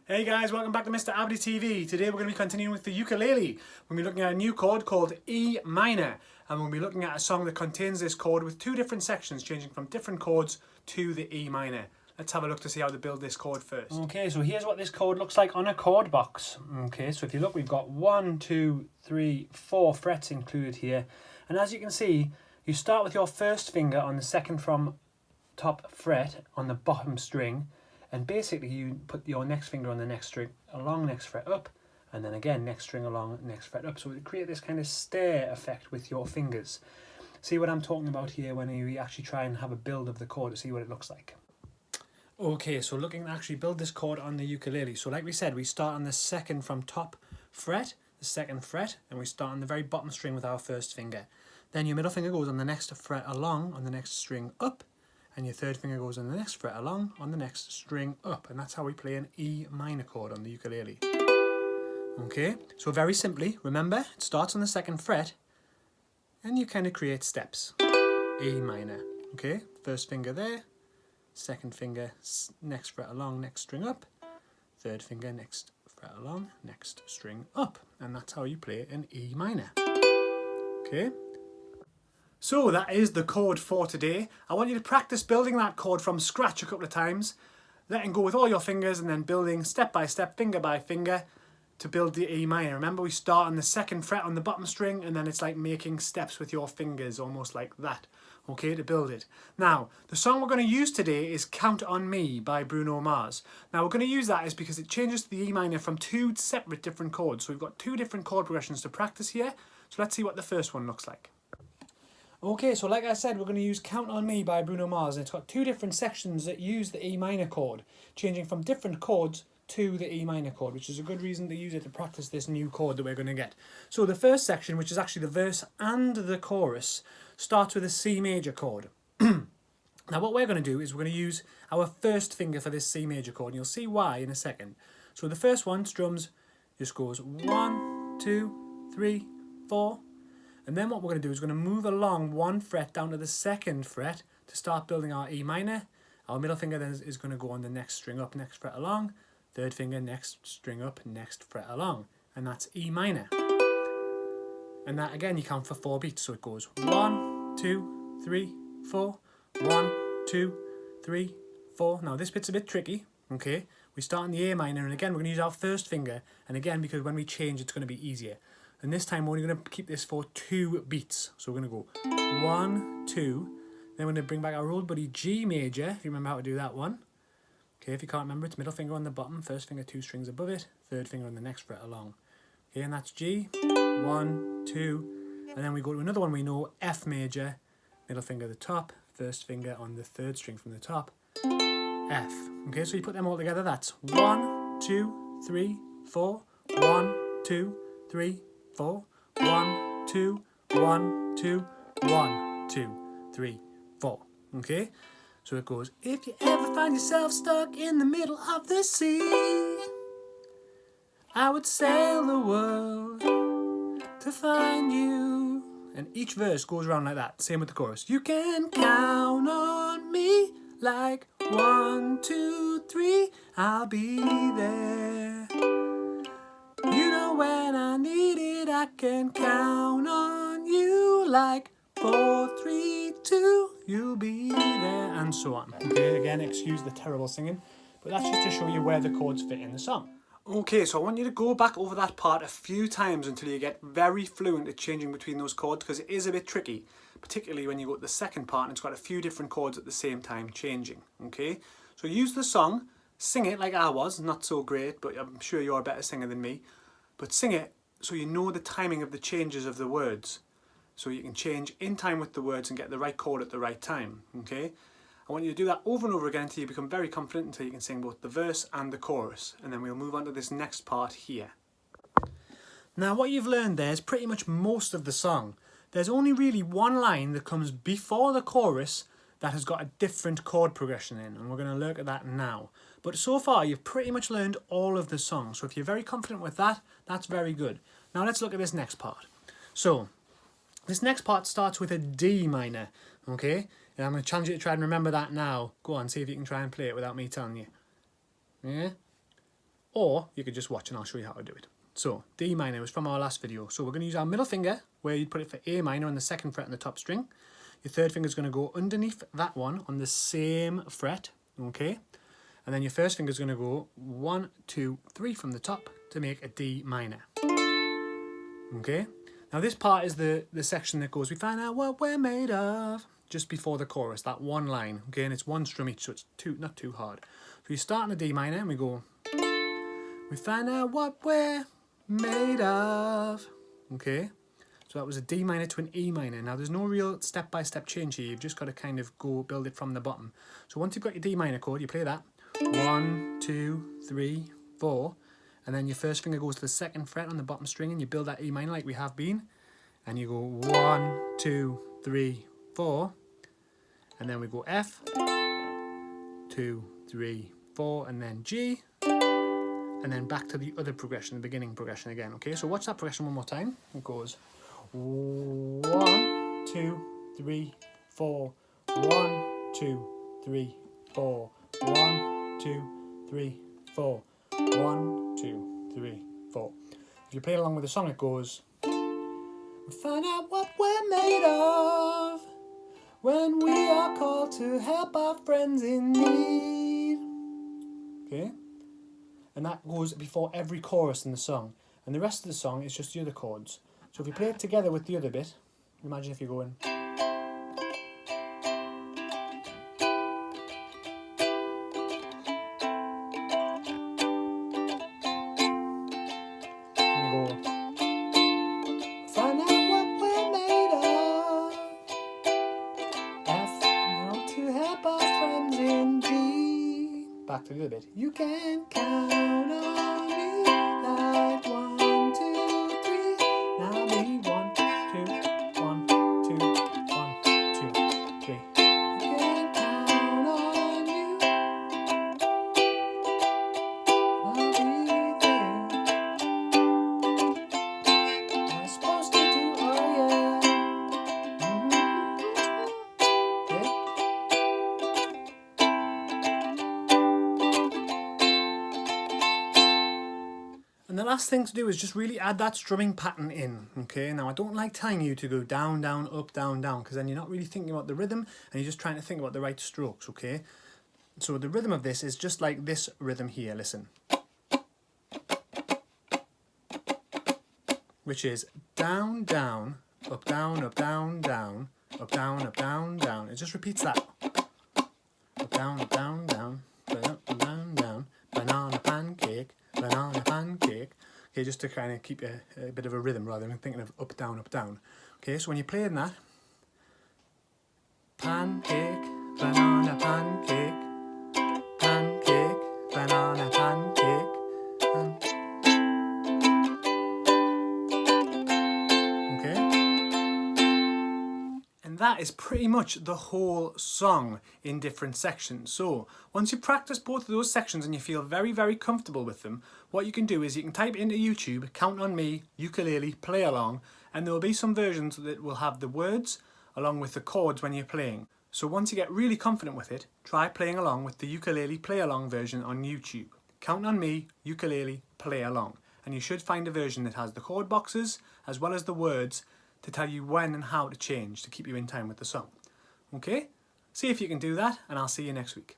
Hey guys, welcome back to Mr. Abadi TV. Today we're going to be continuing with the ukulele. We're going to be looking at a new chord called E minor, and we'll be looking at a song that contains this chord with two different sections changing from different chords to the E minor. Let's have a look to see how to build this chord first. Okay, so here's what this chord looks like on a chord box. Okay, so if you look, we've got 1, 2, 3, 4 frets included here. And as you can see, you start with your first finger on the second from top fret on the bottom string, and basically you put your next finger on the next string along next fret up, and then again next string along next fret up. So we create this kind of stair effect with your fingers. See what I'm talking about here when you actually try and have a build of the chord to see what it looks like. Okay, so looking to actually build this chord on the ukulele. So like we said, we start on the second from top fret, the second fret, and we start on the very bottom string with our first finger. Then your middle finger goes on the next fret along on the next string up, and your third finger goes on the next fret along on the next string up, and that's how we play an E minor chord on the ukulele. Okay, so very simply, remember, it starts on the second fret, and you kind of create steps. E minor, okay, first finger there, second finger next fret along, next string up, third finger next fret along, next string up, and that's how you play an E minor. Okay. So that is the chord for today. I want you to practice building that chord from scratch a couple of times, letting go with all your fingers and then building step by step, finger by finger to build the E minor. Remember, we start on the second fret on the bottom string, and then it's like making steps with your fingers, almost like that, okay, to build it. Now, the song we're going to use today is Count on Me by Bruno Mars. Now, we're going to use that is because it changes the E minor from two separate different chords. So we've got two different chord progressions to practice here. So let's see what the first one looks like. Okay, so like I said, we're going to use Count on Me by Bruno Mars, and it's got two different sections that use the E minor chord, changing from different chords to the E minor chord, which is a good reason to use it to practice this new chord that we're going to get. So the first section, which is actually the verse and the chorus, starts with a C major chord. Now what we're going to do is we're going to use our first finger for this C major chord, and you'll see why in a second. So the first one, strums, just goes 1, 2, 3, 4. And then what we're going to do is we're going to move along one fret down to the second fret to start building our E minor. Our middle finger then is going to go on the next string up, next fret along. Third finger, next string up, next fret along. And that's E minor. And that again, you count for 4 beats. So it goes 1, 2, 3, 4. 1, 2, 3, 4. Now this bit's a bit tricky, okay? We start on the A minor, and again, we're going to use our first finger. And again, because when we change, it's going to be easier. And this time we're only going to keep this for 2 beats. So we're going to go 1, 2. Then we're going to bring back our old buddy G major, if you remember how to do that one. Okay, if you can't remember, it's middle finger on the bottom, first finger 2 strings above it, third finger on the next fret along. Okay, and that's G, 1, 2. And then we go to another one we know, F major, middle finger at the top, first finger on the third string from the top, F. Okay, so you put them all together, that's 1, 2, 3, 4, 1, 2, 3, 4, 1, 2, 1, 2, 1, 2, 3, 4. Okay? So it goes, if you ever find yourself stuck in the middle of the sea, I would sail the world to find you. And each verse goes around like that. Same with the chorus. You can count on me like 1, 2, 3, I'll be there. You know when I need it, I can count on you like 4, 3, 2, you'll be there, and so on. Okay, again, excuse the terrible singing, but that's just to show you where the chords fit in the song. Okay, so I want you to go back over that part a few times until you get very fluent at changing between those chords, because it is a bit tricky, particularly when you go to the second part and it's got a few different chords at the same time changing. Okay, so use the song, sing it like I was, not so great, but I'm sure you're a better singer than me, but sing it so you know the timing of the changes of the words, so you can change in time with the words and get the right chord at the right time. Okay, I want you to do that over and over again until you become very confident, until you can sing both the verse and the chorus, and then we'll move on to this next part here. Now what you've learned there is pretty much most of the song. There's only really one line that comes before the chorus that has got a different chord progression in, and we're going to look at that now. But so far you've pretty much learned all of the song, so if you're very confident with that, that's very good. Now let's look at this next part. So this next part starts with a D minor, okay? And I'm going to challenge you to try and remember that now. Go on, see if you can try and play it without me telling you. Yeah? or you could just watch and I'll show you how to do it. So D minor was from our last video. So we're going to use our middle finger where you'd put it for A minor on the second fret on the top string. Your third finger is going to go underneath that one on the same fret, okay? And then your first finger is going to go 1, 2, 3 from the top to make a D minor. Okay? Now this part is the section that goes, we find out what we're made of, just before the chorus, that one line, okay? And it's one strum each, so it's not too hard. So you start in a D minor and we go, we find out what we're made of, okay? So that was a D minor to an E minor. Now there's no real step-by-step change here, you've just got to kind of go build it from the bottom. So once you've got your D minor chord, you play that, 1, 2, 3, 4, and then your first finger goes to the second fret on the bottom string and you build that E minor like we have been, and you go 1, 2, 3, 4, and then we go F, 2, 3, 4, and then G, and then back to the other progression, the beginning progression again, okay? So watch that progression one more time. It goes 1, 2, 3, 4, 1, 2, 3, 4, 1, 2, 3, 4, 1, 2, 3, 4. If you play along with the song, it goes, we find out what we're made of when we are called to help our friends in need. Okay? And that goes before every chorus in the song. And the rest of the song is just the other chords. So if you play it together with the other bit, imagine if you're going, find out what we're made of. F, now to help our friends in G. Back to the other bit. You can count on me like 1, 2, 3. Now me 1, 2, 1, 2, 1, 2, 3. You can count on you. I'll be there. I'm supposed to do, oh yeah. Okay. And the last thing to do is just really add that strumming pattern in, okay? Now I don't like telling you to go down, down, up, down, down, because then you're not really thinking about the rhythm and you're just trying to think about the right strokes, okay? So the rhythm of this is just like this rhythm here, listen. Which is down, down, up, down, up, down, down, up, down, up, down, down. It just repeats that. Up, down, up, down, down, up, down, down, banana pancake, banana pancake. Okay, just to kind of keep a bit of a rhythm rather than thinking of up, down, up, down. Okay, so when you're playing that, pancake, banana pancake, pancake, banana pancake. Okay? And that is pretty much the whole song in different sections. So once you practice both of those sections and you feel very, very comfortable with them, what you can do is you can type into YouTube, Count on Me, ukulele, play along, and there will be some versions that will have the words along with the chords when you're playing. So once you get really confident with it, try playing along with the ukulele play along version on YouTube. Count on Me, ukulele, play along. And you should find a version that has the chord boxes as well as the words to tell you when and how to change to keep you in time with the song. Okay? See if you can do that, and I'll see you next week.